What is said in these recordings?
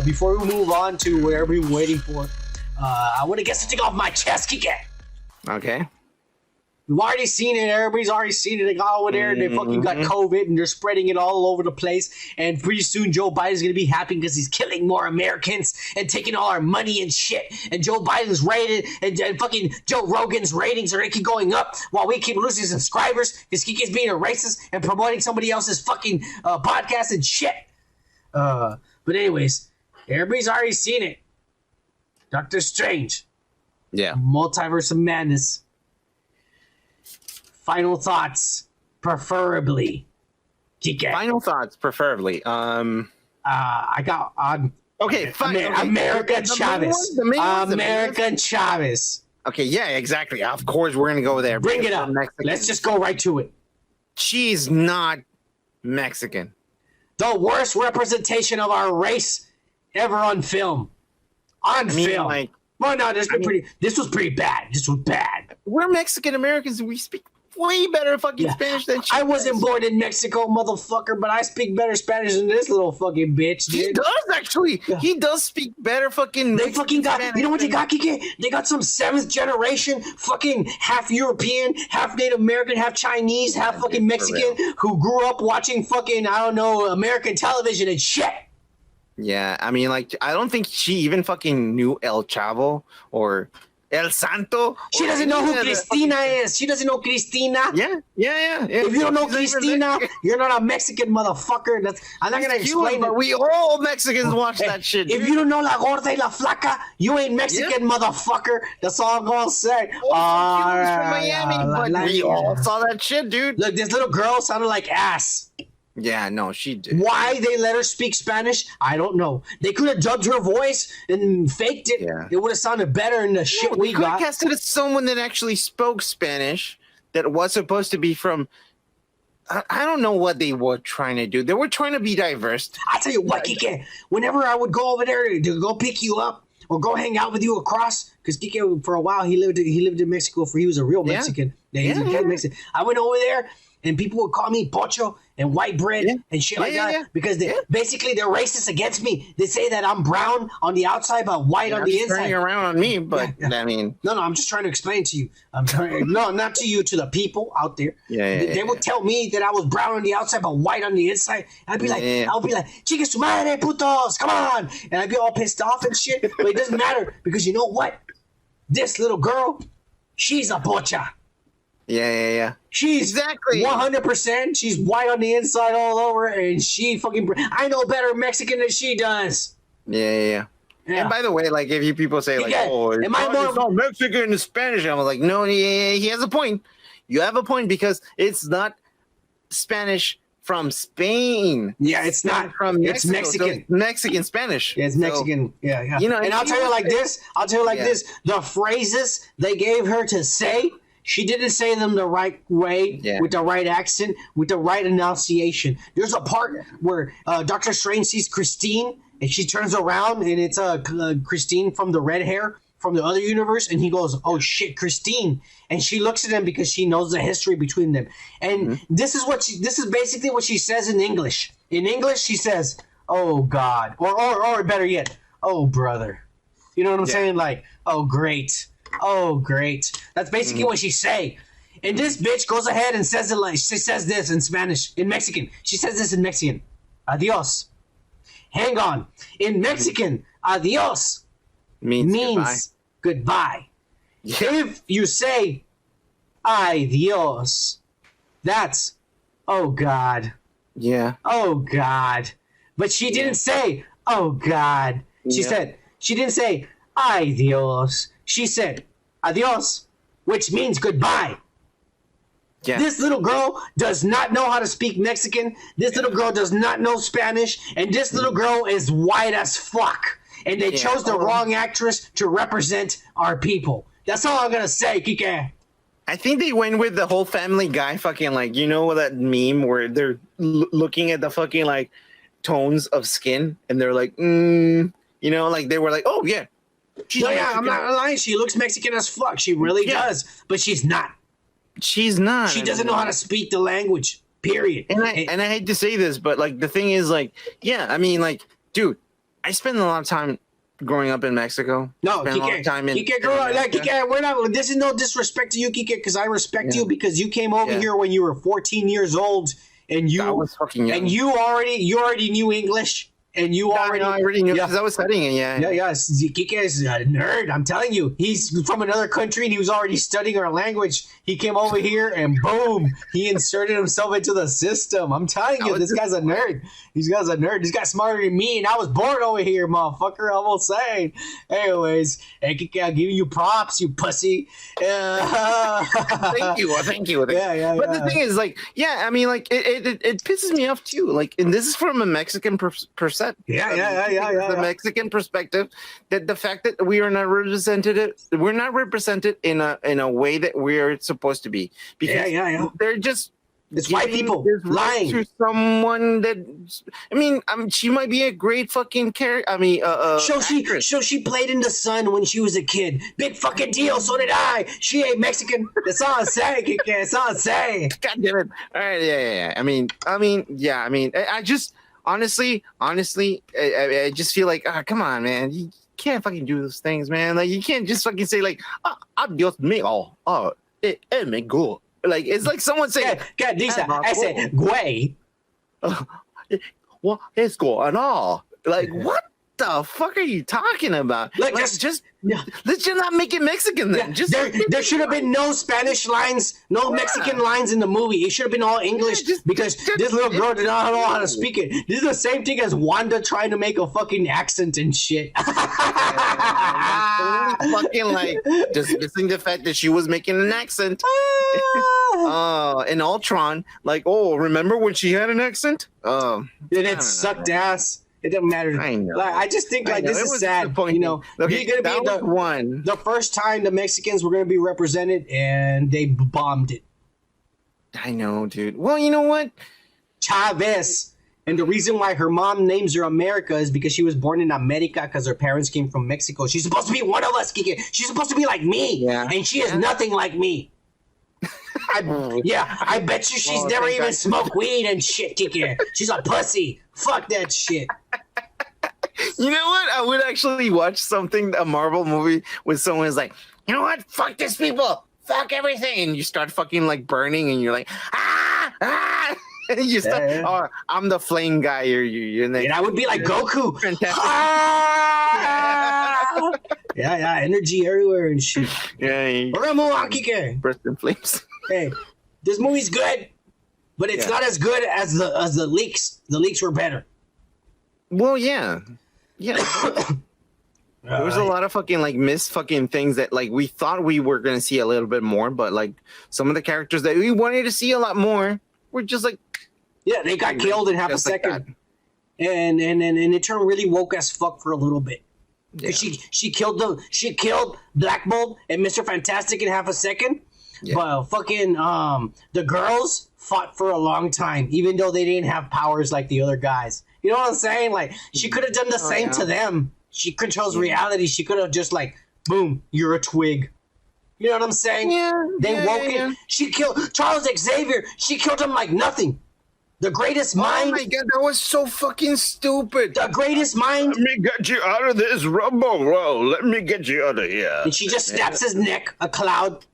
before we move on to what everybody's waiting for, I want to get something off my chest, Kike. Okay. We've already seen it. Everybody's already seen it. They got over there. They fucking got COVID, and they're spreading it all over the place. And pretty soon, Joe Biden's gonna be happy because he's killing more Americans and taking all our money and shit. And Joe Biden's rated, and fucking Joe Rogan's ratings are keep going up while we keep losing subscribers because Kike's being a racist and promoting somebody else's fucking podcast and shit. But anyways, everybody's already seen it. Doctor Strange. Yeah. Multiverse of Madness. Final thoughts, preferably. Kike. Final thoughts, preferably. I got Okay, fine. America Chavez. America Chavez. Okay, yeah, exactly. Of course, we're gonna go there. Bring it up. Let's just go right to it. She's not Mexican. The worst representation of our race ever on film. Film. Like, well, no, this was pretty bad. This was bad. We're Mexican Americans. We speak way better fucking Spanish than she I wasn't born in Mexico, motherfucker, but I speak better Spanish than this little fucking bitch, dude. He does, actually. Yeah. He does speak better fucking They fucking got, Spanish. You know what they got, Kike? They got some 7th generation fucking half European, half Native American, half Chinese, half fucking Mexican who grew up watching fucking, I don't know, American television and shit. Yeah, I mean, like, I don't think she even fucking knew El Chavo or El Santo. She doesn't know who Cristina is. She doesn't know Cristina. Yeah. If you don't know Cristina, you're not a Mexican motherfucker. I'm not gonna explain it. But we all Mexicans watch that shit. If you don't know La Gorda y La Flaca, you ain't Mexican, motherfucker. That's all I'm gonna say. From Miami, but we all saw that shit, dude. Look, this little girl sounded like ass. Yeah, no, she did. Why they let her speak Spanish, I don't know. They could have dubbed her voice and faked it. Yeah. It would have sounded better than the shit we got. They casted someone that actually spoke Spanish that was supposed to be from... I don't know what they were trying to do. They were trying to be diverse. I tell you what, Kike, whenever I would go over there to go pick you up or go hang out with you across, because Kike, for a while, he lived in Mexico, he was a real Mexican. Yeah. Mexican. I went over there, and people would call me pocho and white bread and shit like that because basically they're racist against me. They say that I'm brown on the outside but white on the inside. Turning around on me, but I mean, no, I'm just trying to explain to you. No, not to you, to the people out there. They would tell me that I was brown on the outside but white on the inside. I'd be like, "Chica su madre, putos, come on!" And I'd be all pissed off and shit. But it doesn't matter because you know what? This little girl, she's a pocha. Yeah. She's exactly 100%. She's white on the inside all over, and she fucking. I know better Mexican than she does. Yeah. And by the way, like, if you people say like, "Oh, it's not Mexican and Spanish," I'm like, no, he has a point. You have a point because it's not Spanish from Spain. Yeah, it's not from Mexico. It's Mexican. So it's Mexican Spanish. Yeah, it's Mexican. Yeah. You know, and I'll tell you like this. this. The phrases they gave her to say. She didn't say them the right way, with the right accent, with the right enunciation. There's a part where Doctor Strange sees Christine, and she turns around, and it's Christine from the red hair from the other universe, and he goes, "Oh shit, Christine!" And she looks at him because she knows the history between them. And this is basically what she says in English. In English, she says, "Oh God," or better yet, "Oh brother." You know what I'm saying? Like, "Oh great." Oh, great. That's basically what she say. And this bitch goes ahead and says it like, she says this in Spanish, in Mexican. She says this in Mexican. Adios. Hang on. In Mexican, adios means goodbye. Yeah. If you say ay Dios, that's, oh God. Yeah. Oh God. But she didn't say, oh God. She didn't say, ay Dios. She said, adios, which means goodbye. Yeah. This little girl does not know how to speak Mexican. This little girl does not know Spanish. And this little girl is white as fuck. And they chose the wrong actress to represent our people. That's all I'm going to say, Kike. I think they went with the whole Family Guy fucking, like, you know that meme where they're looking at the fucking, like, tones of skin. And they're like, you know, like, they were like, oh, yeah. I'm not lying. She looks Mexican as fuck. She really does. But she's not. She's not. She doesn't know how to speak the language. Period. And I hate to say this, but like the thing is, like, yeah, I mean, like, dude, I spent a lot of time growing up in Mexico. No, Kike, we're not. This is no disrespect to you, Kike, because I respect you because you came over here when you were 14 years old, and you already knew English. And I already knew because I was studying it. Kike is a nerd. I'm telling you, he's from another country and he was already studying our language. He came over here and boom, he inserted himself into the system. I'm telling you, this guy's a nerd. This guy's a nerd. This guy's smarter than me, and I was born over here, motherfucker. I'm all saying. Anyways, hey, Kike, I'm giving you props, you pussy. Thank you. Yeah. But the thing is, like, I mean, like, it pisses me off too. Like, and this is from a Mexican perspective. The Mexican perspective, that the fact that we are not represented, in a way that we're supposed to be, because they're just white people lying to someone that she might be a great fucking character. So she played in The Sun when she was a kid. Big fucking deal. So did I. She ain't Mexican. That's all I'm saying, Kike. That's all I'm saying. God damn it. All right, yeah. I just. Honestly, I just feel like, come on, man. You can't fucking do those things, man. Like, you can't just fucking say, like, Dios mío. Me go. Like, it's like someone saying, God, Lisa, I said, güey. What is going on? Like, what the fuck are you talking about? Like let's just not make it Mexican then. There should have been no Spanish lines, no Mexican lines in the movie. It should have been all English because this little girl did not know how to speak it. This is the same thing as Wanda trying to make a fucking accent and shit. Fucking like dismissing the fact that she was making an accent. In Ultron, like, remember when she had an accent? It sucked ass. It doesn't matter. I know. Like, I just think this is sad. You know, okay, you're gonna be the first time the Mexicans were going to be represented, and they bombed it. I know, dude. Well, you know what? Chavez, and the reason why her mom names her America is because she was born in America because her parents came from Mexico. She's supposed to be one of us, Kike. She's supposed to be like me, and she is nothing like me. I bet you she's never even smoked weed and shit, Kike. She's a pussy. Fuck that shit. You know what? I would actually watch a Marvel movie with someone who's like, you know what? Fuck these people. Fuck everything. And you start fucking like burning and you're like, and you start, I'm the flame guy. And I would be like Goku. Fantastic. Energy everywhere and shit. Yeah. We're gonna move on, Kike. Burst in flames. Hey, this movie's good, but it's not as good as the leaks. The leaks were better. Well, yeah. There was a lot of fucking like missed fucking things that like we thought we were gonna see a little bit more, but like some of the characters that we wanted to see a lot more were just like they got killed in half a second, and it turned really woke as fuck for a little bit. Yeah. She killed Black Bolt and Mr. Fantastic in half a second. Yeah. But fucking the girls fought for a long time, even though they didn't have powers like the other guys. You know what I'm saying? Like, she could have done the same to them. She controls reality. She could have just like, boom, you're a twig. You know what I'm saying? Yeah. They woke it. She killed Charles Xavier. She killed him like nothing. The greatest mind. Oh my god, that was so fucking stupid. The greatest mind. Let me get you out of this rubble roll. Let me get you out of here. And she just snaps his neck. A cloud.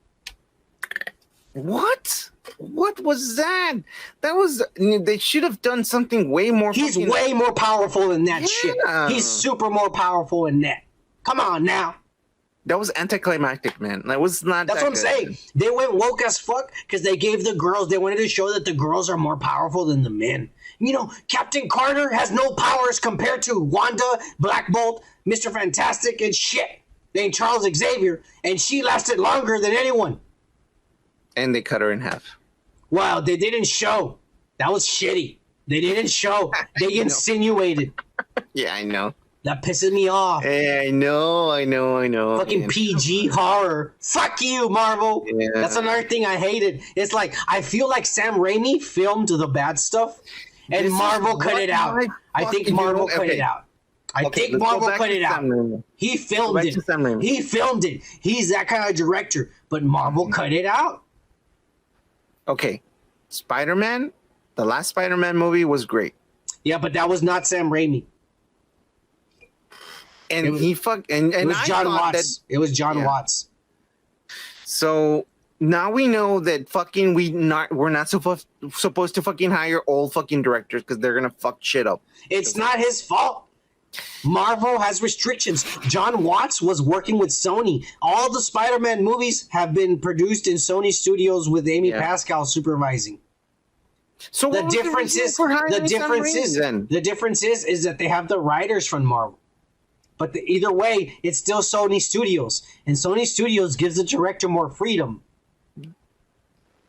What? What was that? That was. They should have done something way more. He's way more powerful than that shit. He's super more powerful than that. Come on now. That was anticlimactic, man. That was not. That's what I'm saying. They went woke as fuck because they gave the girls. They wanted to show that the girls are more powerful than the men. You know, Captain Carter has no powers compared to Wanda, Black Bolt, Mr. Fantastic, and shit. Named Charles Xavier, and she lasted longer than anyone. And they cut her in half. Wow, they didn't show. That was shitty. They didn't show. They insinuated. Yeah, I know. That pisses me off. Hey, I know. Fucking PG horror. Fuck you, Marvel. Yeah. That's another thing I hated. It's like, I feel like Sam Raimi filmed the bad stuff, and Marvel cut it out. I think Marvel cut it out. I think Marvel cut it out. He filmed it. He filmed it. He's that kind of director, but Marvel cut it out. Okay. Spider-Man, the last Spider-Man movie was great. Yeah, but that was not Sam Raimi. And it was John Watts. It was John Watts. So now we know that fucking we're not supposed to fucking hire old fucking directors because they're gonna fuck shit up. It's not his fault. Marvel has restrictions. John Watts was working with Sony. All the Spider-Man movies have been produced in Sony studios with Amy Pascal supervising. So the difference is that they have the writers from Marvel. But either way, it's still Sony Studios. And Sony Studios gives the director more freedom.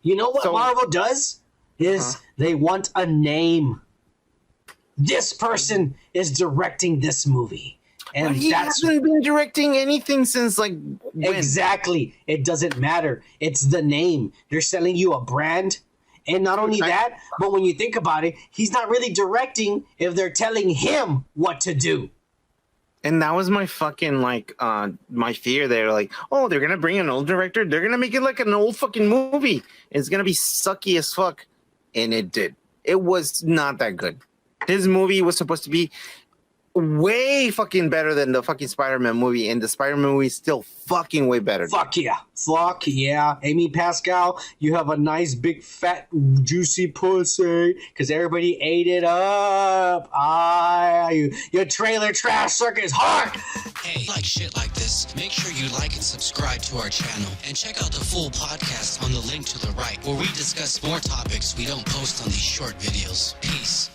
You know what Marvel does? Is they want a name. This person is directing this movie. And he hasn't been directing anything since like when? Exactly. It doesn't matter. It's the name. They're selling you a brand. And not only that, but when you think about it, he's not really directing if they're telling him what to do. And that was my fucking my fear there. Like, oh, they're gonna bring an old director. They're gonna make it like an old fucking movie. It's gonna be sucky as fuck, and it did. It was not that good. His movie was supposed to be way fucking better than the fucking Spider-Man movie, and the Spider-Man movie is still fucking way better. Fuck yeah. Amy Pascal, you have a nice big fat juicy pussy because everybody ate it up. Your trailer trash circus hard. Hey, like shit like this, make sure you like and subscribe to our channel and check out the full podcast on the link to the right where we discuss more topics we don't post on these short videos. Peace.